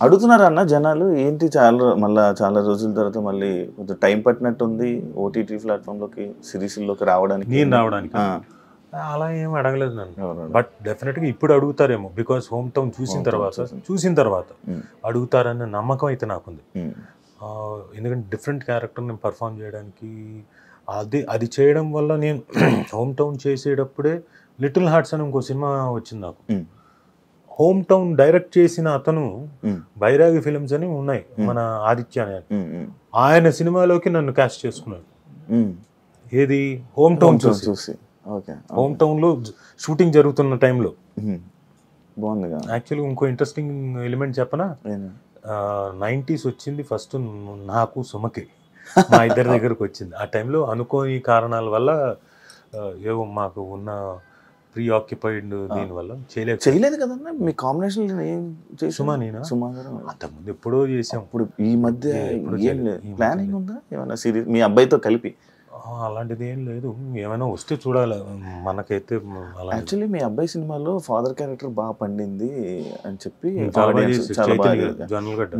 అడుగుతున్నారా అన్న జనాలు ఏంటి మళ్ళీ చాలా రోజుల తర్వాత మళ్ళీ కొంచెం టైం పట్టినట్టుంది ఓటీటీ ప్లాట్ఫామ్లోకి సిరీస్లోకి రావడానికి నేను రావడానికి అలా ఏం అడగలేదు నన్ను. బట్ డెఫినెట్గా ఇప్పుడు అడుగుతారేమో, బికాస్ హోమ్ టౌన్ చూసిన తర్వాత అడుగుతారన్న నమ్మకం అయితే నాకుంది. ఎందుకంటే డిఫరెంట్ క్యారెక్టర్ నేను పర్ఫామ్ చేయడానికి అది చేయడం వల్ల నేను హోమ్ టౌన్ చేసేటప్పుడే లిటిల్ హార్ట్స్ అని ఇంకో సినిమా వచ్చింది నాకు. హోమ్ టౌన్ డైరెక్ట్ చేసిన అతను బైరాగి ఫిల్మ్స్ అని ఉన్నాయి, మన ఆదిత్య అని, ఆయన సినిమాలోకి నన్ను క్యాస్ట్ చేసుకున్నాడు. ఏది హోమ్ టౌన్ చూసి హోమ్ టౌన్ లో షూటింగ్ జరుగుతున్న టైంలో. యాక్చువల్గా ఇంకో ఇంట్రెస్టింగ్ ఎలిమెంట్ చెప్పనా, 90s వచ్చింది ఫస్ట్ నాకు సుమకి, మా ఇద్దరి దగ్గరకు వచ్చింది. ఆ టైంలో అనుకోని కారణాల వల్ల ఏవో మాకు ఉన్న ప్రీ ఆక్యుపైడ్ దీనివల్ల చేయలేదు కదన్నా. మీ కాంబినేషన్ సుమా నేనా అంతకుముందు ఎప్పుడో చేసాం. ఇప్పుడు ఈ మధ్య ప్లానింగ్ ఉందా ఏమైనా సిరీస్ మీ అబ్బాయితో కలిపి? అలాంటిది ఏం లేదు, ఏమైనా వస్తే చూడాలి మనకైతే. యాక్చువల్లీ మీ అబ్బాయి సినిమాలో ఫాదర్ క్యారెక్టర్ బాగా పండింది అని చెప్పి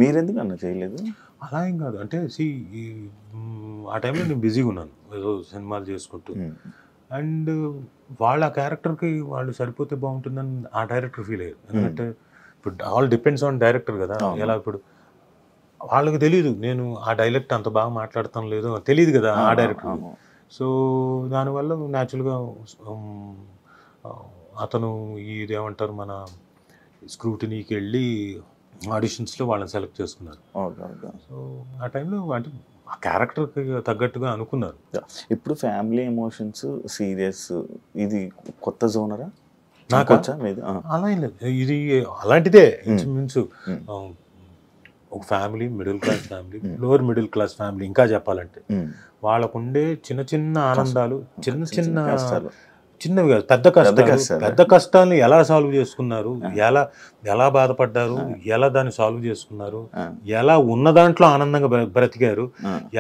మీరెందుకు అన్న చేయలేదు? అలా ఏం కాదు, అంటే ఆ టైంలో నేను బిజీగా ఉన్నాను ఏదో సినిమాలు చేసుకుంటూ. అండ్ వాళ్ళ క్యారెక్టర్కి వాళ్ళు సరిపోతే బాగుంటుందని ఆ డైరెక్టర్ ఫీల్ అయ్యారు. ఎందుకంటే ఇప్పుడు ఆల్ డిపెండ్స్ ఆన్ డైరెక్టర్ కదా. ఎలా ఇప్పుడు వాళ్ళకి తెలియదు నేను ఆ డైలెక్ట్ అంత బాగా మాట్లాడతాం లేదు తెలియదు కదా ఆ డైరెక్టర్. సో దానివల్ల న్యాచురల్గా అతను ఇదేమంటారు మన స్క్రూటినీకి వెళ్ళి ఆడిషన్స్లో వాళ్ళని సెలెక్ట్ చేసుకున్నారు. సో ఆ టైంలో అంటే ఆ క్యారెక్టర్కి తగ్గట్టుగా అనుకున్నారు. ఇప్పుడు ఫ్యామిలీ ఎమోషన్స్ సీరియస్ ఇది కొత్త జోనరా? నాకు అలా ఏం లేదు, ఇది అలాంటిదే ఇంచుమించు. ఒక family, middle class family, lower middle class family ఇంకా చెప్పాలంటే వాళ్ళకుండే చిన్న చిన్న ఆనందాలు, చిన్నవి కాదు పెద్ద కష్టాలను ఎలా సాల్వ్ చేసుకున్నారు, ఎలా బాధపడ్డారు, ఎలా దాన్ని సాల్వ్ చేసుకున్నారు, ఎలా ఉన్న దాంట్లో ఆనందంగా బ్రతికారు,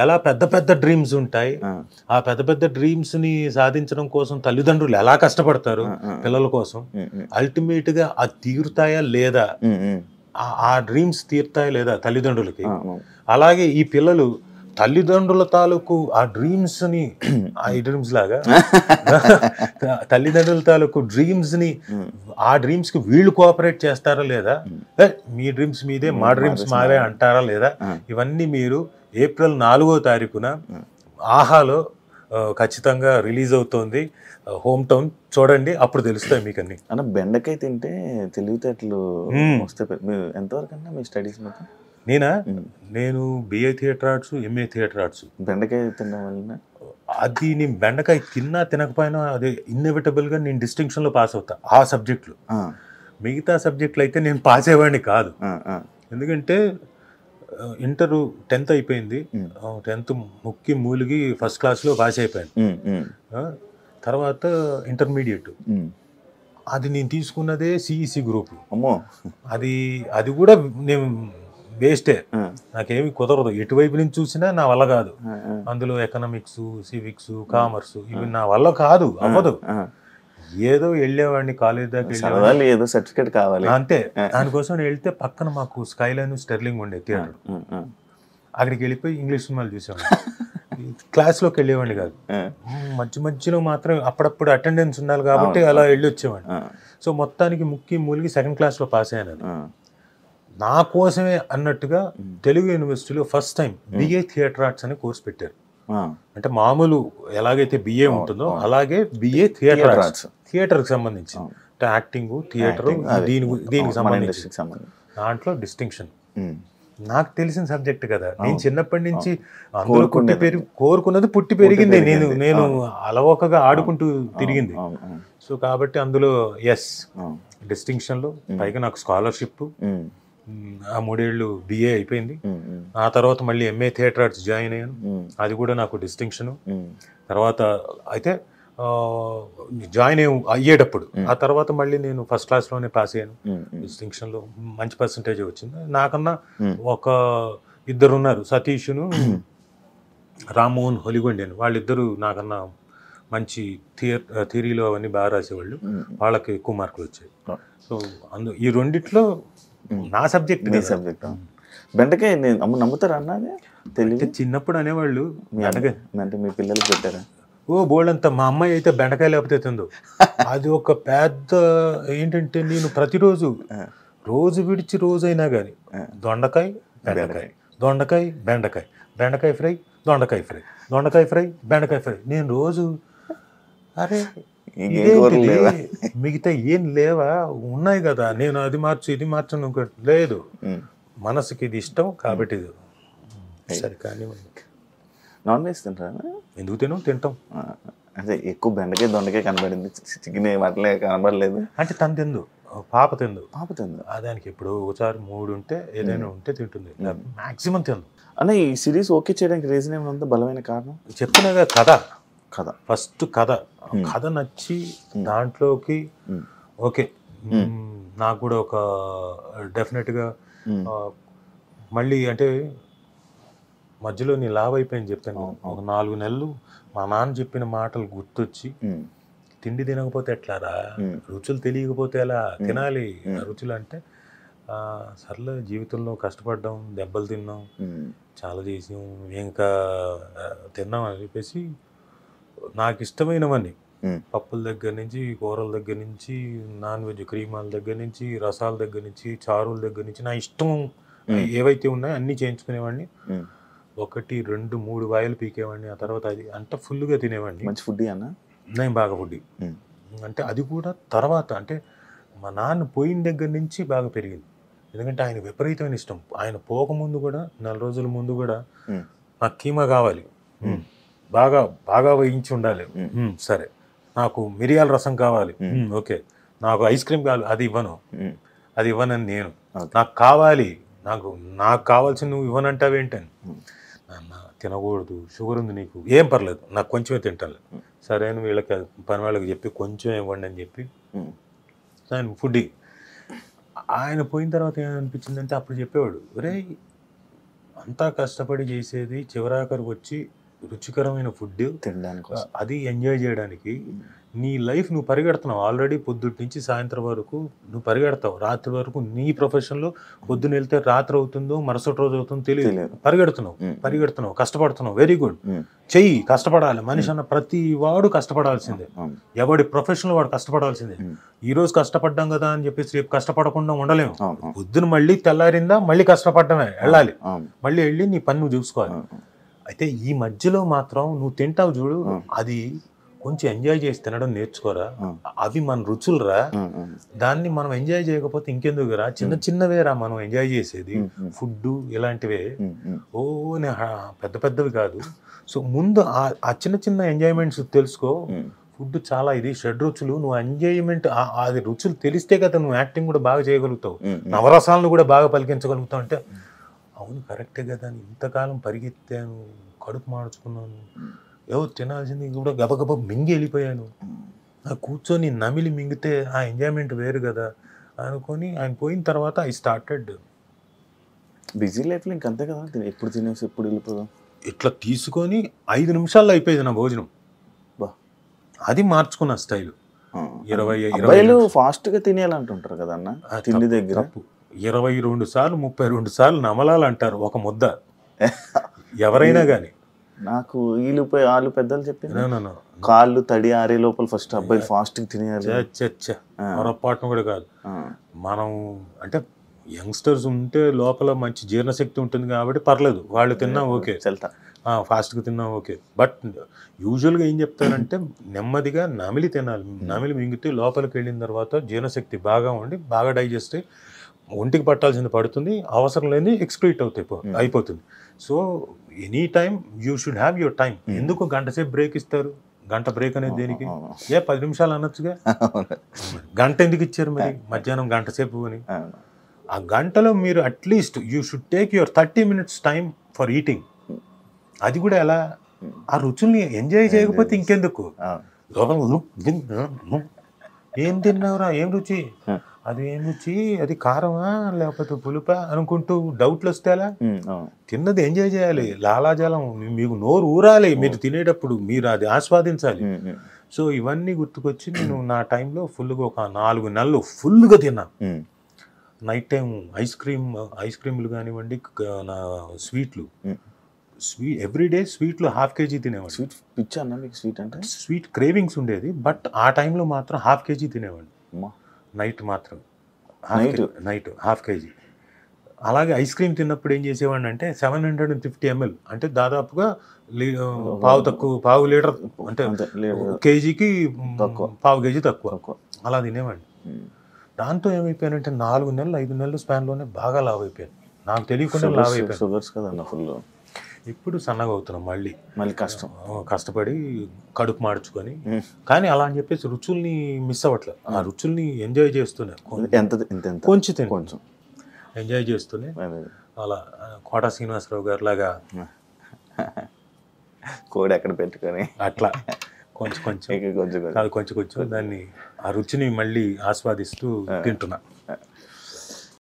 ఎలా పెద్ద డ్రీమ్స్ ఉంటాయి, ఆ పెద్ద డ్రీమ్స్ ని సాధించడం కోసం తల్లిదండ్రులు ఎలా కష్టపడతారు పిల్లల కోసం, అల్టిమేట్ గా అది తీరుతాయా లేదా, ఆ డ్రీమ్స్ తీరుతాయా లేదా తల్లిదండ్రులకి. అలాగే ఈ పిల్లలు తల్లిదండ్రుల తాలూకు ఆ డ్రీమ్స్ ని ఈ డ్రీమ్స్ లాగా తల్లిదండ్రుల తాలూకు డ్రీమ్స్ ని ఆ డ్రీమ్స్ కి వీళ్ళు కోఆపరేట్ చేస్తారా లేదా, మీ డ్రీమ్స్ మీదే మా డ్రీమ్స్ మావే అంటారా లేదా, ఇవన్నీ మీరు ఏప్రిల్ 4వ తారీఖున ఆహాలో ఖచ్చితంగా రిలీజ్ అవుతోంది హోమ్ టౌన్, చూడండి అప్పుడు తెలుస్తాయి మీకు అన్ని. అన్న బెండకాయ తింటే తెలివితేటలు వస్తాయి. ఎంతవరకు అన్నా మీ స్టడీస్ మొత్తం? నేను BA theatre arts, MA theatre arts. బెండకాయ తినడం వల్ల అది నేను బెండకాయ తిన్నా తినకపోయినా అదే ఇన్ఎవిటబుల్గా నేను డిస్టింక్షన్లో పాస్ అవుతా ఆ సబ్జెక్టులు. మిగతా సబ్జెక్టులు అయితే నేను పాస్ అయ్యేవాడిని కాదు. ఎందుకంటే ఇంటర్ 10th అయిపోయింది, 10th ముక్కి మూలిగి ఫస్ట్ క్లాస్లో పాస్ అయిపోయాను. తర్వాత ఇంటర్మీడియట్ అది నేను తీసుకున్నదే CEC గ్రూప్. అది కూడా నేను వేస్టే, నాకేమి కుదరదు, ఎటువైపు నుంచి చూసినా నా వల్ల కాదు. అందులో ఎకనామిక్స్, సివిక్స్, కామర్స్ ఇవి నా వల్ల కాదు, అవ్వదు. ఏదో వెళ్ళేవాడిని కాలేజ్ దాకా, ఏదో సర్టిఫికేట్ కావాలి అంతే. దానికోసం వెళ్తే పక్కన మాకు స్కైలైన్, స్టెర్లింగ్ ఉండే థియేటర్, అక్కడికి వెళ్ళిపోయి ఇంగ్లీష్ సినిమాలు చూసేవాడిని. క్లాస్లోకి వెళ్ళేవాడిని కాదు, మధ్యలో మాత్రం అప్పుడప్పుడు అటెండెన్స్ ఉండాలి కాబట్టి అలా వెళ్ళి వచ్చేవాడిని. సో మొత్తానికి ముక్కి మూలిగి 2nd క్లాస్లో పాస్ అయ్యాను. నా కోసమే అన్నట్టుగా తెలుగు యూనివర్సిటీలో first time BA theatre arts అనే కోర్స్ పెట్టారు. అంటే మామూలు ఎలాగైతే BA ఉంటుందో అలాగే BA థియేటర్ ఆర్ట్స్, థియేటర్కి సంబంధించి యాక్టింగ్, థియేటర్, దీనికి సంబంధించి దాంట్లో డిస్టింక్షన్. నాకు తెలిసిన సబ్జెక్ట్ కదా, నేను చిన్నప్పటి నుంచి అందులో కోరుకున్నది పుట్టి పెరిగింది, నేను అలవోకగా ఆడుకుంటూ తిరిగింది. సో కాబట్టి అందులో డిస్టింక్షన్లో, పైగా నాకు స్కాలర్షిప్, ఆ 3 ఏళ్ళు BA అయిపోయింది. ఆ తర్వాత మళ్ళీ MA థియేటర్ ఆర్ట్స్ జాయిన్ అయ్యాను, అది కూడా నాకు డిస్టింక్షను. తర్వాత అయితే జాయిన్ అయ్యేటప్పుడు ఆ తర్వాత మళ్ళీ నేను ఫస్ట్ క్లాస్లోనే పాస్ అయ్యాను, డిస్టింక్షన్లో మంచి పర్సంటేజ్ వచ్చింది. నాకన్నా ఒక ఇద్దరు ఉన్నారు, సతీష్ను, రామ్మోహన్ హొలిగొండి అని, వాళ్ళిద్దరూ నాకన్నా మంచి థియరీలో అవన్నీ బాగా రాసేవాళ్ళు, వాళ్ళకి ఎక్కువ మార్కులు వచ్చాయి. సో ఈ రెండిట్లో నా సబ్జెక్ట్ మీ సబ్జెక్ట్. బెండకాయ నమ్ముతారా అన్న? అది తెలియదు. చిన్నప్పుడు అనేవాళ్ళు బెండకాయ అంటే మీ పిల్లలకి పెట్టారా? ఓ బోల్డంతా. మా అమ్మాయి అయితే బెండకాయ లేకపోతే తిందో. అది ఒక పెద్ద ఏంటంటే నేను ప్రతిరోజు రోజు విడిచి రోజైనా కానీ దొండకాయ బెండకాయ, దొండకాయ బెండకాయ, బెండకాయ ఫ్రై, దొండకాయ ఫ్రై, దొండకాయ ఫ్రై, బెండకాయ ఫ్రై. నేను రోజు అరే మిగతా ఏం లేవా, ఉన్నాయి కదా, నేను అది మార్చు ఇది మార్చను లేదు, మనసుకి ఇది ఇష్టం కాబట్టి ఇది సరే. కానీ నాన్ వెజ్ తింటారా? ఎందుకు తింటాం. అదే ఎక్కువ బెండకాయ దొండకాయ కనబడింది, చికెన్ వాటిలే కనబడలేదు. అంటే తను తిందు, పాప తిందు. దానికి ఇప్పుడు ఒకసారి 3 ఉంటే ఏదైనా ఉంటే తింటుంది, మాక్సిమం తిందు. అన్న ఈ సిరీస్ ఓకే చేయడానికి రీజన్ ఏమైనా బలమైన కారణం? చెప్పినగా కథ ఫస్ట్ కథ నచ్చి దాంట్లోకి ఓకే నాకు కూడా ఒక డెఫినెట్గా మళ్ళీ అంటే మధ్యలో నీ లావ్ అయిపోయింది చెప్తాను. ఒక 4 నెలలు మా నాన్న చెప్పిన మాటలు గుర్తొచ్చి తిండి తినకపోతే ఎట్లారా, రుచులు తెలియకపోతే ఎలా తినాలి రుచులు అంటే సర్లే జీవితంలో కష్టపడ్డాం, దెబ్బలు తిన్నాం, చాలా చేసాం, ఇంకా తిన్నాం అని చెప్పేసి నాకు ఇష్టమైనవన్నీ పప్పుల దగ్గర నుంచి, కూరల దగ్గర నుంచి, నాన్ వెజ్ క్రీమాల దగ్గర నుంచి, రసాల దగ్గర నుంచి, చారుల దగ్గర నుంచి నా ఇష్టం ఏవైతే ఉన్నాయో అన్నీ చేయించుకునేవాడిని. 1, 2, 3 వాయిలు పీకేవాడిని. ఆ తర్వాత అది అంతా ఫుల్గా తినేవాడిని. మంచి ఫుడ్ అన్న, నేను బాగా ఫుడ్. అంటే అది కూడా తర్వాత అంటే మా నాన్న పోయిన దగ్గర నుంచి బాగా పెరిగింది. ఎందుకంటే ఆయన విపరీతమైన ఇష్టం. ఆయన పోకముందు కూడా 4 రోజుల ముందు కూడా నాకు కీమా కావాలి, బాగా బాగా వేయించి ఉండాలి, సరే, నాకు మిరియాల రసం కావాలి, ఓకే, నాకు ఐస్ క్రీమ్ కావాలి, అది ఇవ్వనని నేను, నాకు కావాలి, నాకు కావాల్సిన నువ్వు ఇవ్వనంటావేంటని. నాన్న తినకూడదు, షుగర్ ఉంది నీకు, ఏం పర్లేదు, నాకు కొంచెమే తింటాను, సరే అని వీళ్ళకి పని వాళ్ళకి చెప్పి కొంచెం ఇవ్వండి అని చెప్పి ఆయన ఫుడ్. ఆయన పోయిన తర్వాత ఏమనిపించిందంటే అప్పుడు చెప్పేవాడు, ఒరే అంతా కష్టపడి చేసేది చివరాఖరికి వచ్చి రుచికరమైన ఫుడ్ తినడానికి, అది ఎంజాయ్ చేయడానికి నీ లైఫ్ నువ్వు పరిగెడుతున్నావు. ఆల్రెడీ పొద్దుటి నుంచి సాయంత్రం వరకు నువ్వు పరిగెడతావు, రాత్రి వరకు నీ ప్రొఫెషన్లో పొద్దున్న వెళ్తే రాత్రి అవుతుందో మరుసటి రోజు అవుతుందో తెలియదు, పరిగెడుతున్నావు, కష్టపడుతున్నావు, వెరీ గుడ్, చెయ్యి, కష్టపడాలి. మనిషి అన్న ప్రతి వాడు కష్టపడాల్సిందే, ఎవడి ప్రొఫెషన్లో వాడు కష్టపడాల్సిందే. ఈ రోజు కష్టపడ్డాం కదా అని చెప్పేసి రేపు కష్టపడకుండా ఉండలేము. పొద్దున మళ్ళీ తెల్లారిందా మళ్ళీ కష్టపడమే, వెళ్ళాలి, మళ్ళీ వెళ్ళి నీ పని నువ్వు చూసుకోవాలి. అయితే ఈ మధ్యలో మాత్రం నువ్వు తింటావు చూడు, అది కొంచెం ఎంజాయ్ చేసి తినడం నేర్చుకోరా, అవి మన రుచులురా, దాన్ని మనం ఎంజాయ్ చేయకపోతే ఇంకెందుకురా, చిన్నవేరా మనం ఎంజాయ్ చేసేది ఫుడ్ ఇలాంటివే, పెద్ద పెద్దవి కాదు. సో ముందు ఆ చిన్న ఎంజాయ్మెంట్స్ తెలుసుకో. ఫుడ్ చాలా ఇది షడ్రుచులు, నువ్వు ఎంజాయ్మెంట్ అది రుచులు తెలిస్తే కదా నువ్వు యాక్టింగ్ కూడా బాగా చేయగలుగుతావు, నవరసాలను కూడా బాగా పలికించగలుగుతావు. అంటే అవును కరెక్టే కదా, ఇంతకాలం పరిగెత్తాను, కడుపు మార్చుకున్నాను, ఎవరు తినాల్సింది కూడా గబగబ మింగి వెళ్ళిపోయాను, కూర్చొని నమిలి మింగితే ఆ ఎంజాయ్మెంట్ వేరు కదా అనుకొని ఆయన పోయిన తర్వాత ఐ స్టార్టెడ్ బిజీ లైఫ్లో ఇంకంతే కదా, ఎప్పుడు తినేసి ఎప్పుడు వెళ్ళిపోదాం ఇట్లా తీసుకొని 5 నిమిషాల్లో అయిపోయేది నా భోజనం. అది మార్చుకున్న స్టైల్. 20 ఫాస్ట్గా తినేయాలంటుంటారు కదా అన్న తిండి దగ్గర. 22 సార్లు 32 సార్లు నమలాలంటారు ఒక ముద్ద ఎవరైనా కానీ. నాకు వీళ్ళపై వాళ్ళు పెద్దలు చెప్పింది కాళ్ళు తడి ఆరే లోపల ఫస్ట్ అబ్బాయి ఫాస్ట్ తినేయాలి. పొరపాటును కూడా కాదు. మనం అంటే యంగ్స్టర్స్ ఉంటే లోపల మంచి జీర్ణశక్తి ఉంటుంది కాబట్టి పర్లేదు, వాళ్ళు తిన్నా ఓకే, ఫాస్ట్గా తిన్నా ఓకే. బట్ యూజువల్గా ఏం చెప్తారంటే నెమ్మదిగా నమిలి తినాలి. నమిలి మింగితే లోపలికి వెళ్ళిన తర్వాత జీర్ణశక్తి బాగా ఉండి బాగా డైజెస్ట్ అయ్యి ఒంటికి పట్టాల్సింది పడుతుంది, అవసరం లేని ఎక్స్క్రీట్ అయిపోతుంది. So any time you should have your time. ఎందుకు గంట సేపు బ్రేక్ ఇస్తారు? గంట బ్రేక్ అనేది దేనికి? 10 నిమిషాలు అనొచ్చుగా, గంట ఎందుకు ఇచ్చారు మరి మధ్యాహ్నం గంట సేపు అని? ఆ గంటలో మీరు at least you should take your 30 minutes time for eating. అది కూడా ఎలా, ఆ రుచుల్ని ఎంజాయ్ చేయకపోతే ఇంకెందుకు? ఏం తిన్నావురా, ఏం రుచి, అది ఏం రుచి, అది కారమా లేకపోతే పులుపా అనుకుంటూ డౌట్లు వస్తేలా? తిన్నది ఎంజాయ్ చేయాలి, లాలాజలం మీకు నోరు ఊరాలి మీరు తినేటప్పుడు, మీరు అది ఆస్వాదించాలి. సో ఇవన్నీ గుర్తుకొచ్చి నేను నా టైంలో ఫుల్గా ఒక 4 నెలలు ఫుల్గా తిన్నాను. నైట్ టైం ఐస్ క్రీమ్లు కానివ్వండి, నా స్వీట్లు ఎవ్రీడే స్వీట్లు ½ కేజీ తినేవాడిని. స్వీట్ పిచ్చా అన్న మీకు? స్వీట్ అంటే స్వీట్ క్రేవింగ్స్ ఉండేది, బట్ ఆ టైంలో మాత్రం ½ కేజీ తినేవాడిని. అమ్మా, నైట్ మాత్రం నైట్ ½ కేజీ. అలాగే ఐస్ క్రీమ్ తిన్నప్పుడు ఏం చేసేవాడిని అంటే 750 ml, అంటే దాదాపుగా పావు లీటర్, అంటే కేజీకి పావు కేజీ తక్కువ, అలా తినేవాడిని. దాంతో ఏమైపోయానంటే 4 నెలలు 5 నెలలు స్పాన్లోనే బాగా లావ్ అయిపోయాను, నాకు తెలియకుండా లావ్ అయిపోయాను. షుగర్స్ కదన్న ఫుల్. ఇప్పుడు సన్నగా అవుతున్నాం మళ్ళీ కష్టపడి కడుపు మార్చుకొని. కానీ అలా అని చెప్పేసి రుచుల్ని మిస్ అవ్వట్లేదు, ఆ రుచుల్ని ఎంజాయ్ చేస్తూనే కొంచెం ఎంజాయ్ చేస్తూనే అలా కోట శ్రీనివాసరావు గారు లాగా కోడి ఎక్కడ పెట్టుకొని అట్లా కొంచెం దాన్ని ఆ రుచిని మళ్ళీ ఆస్వాదిస్తూ తింటున్నా.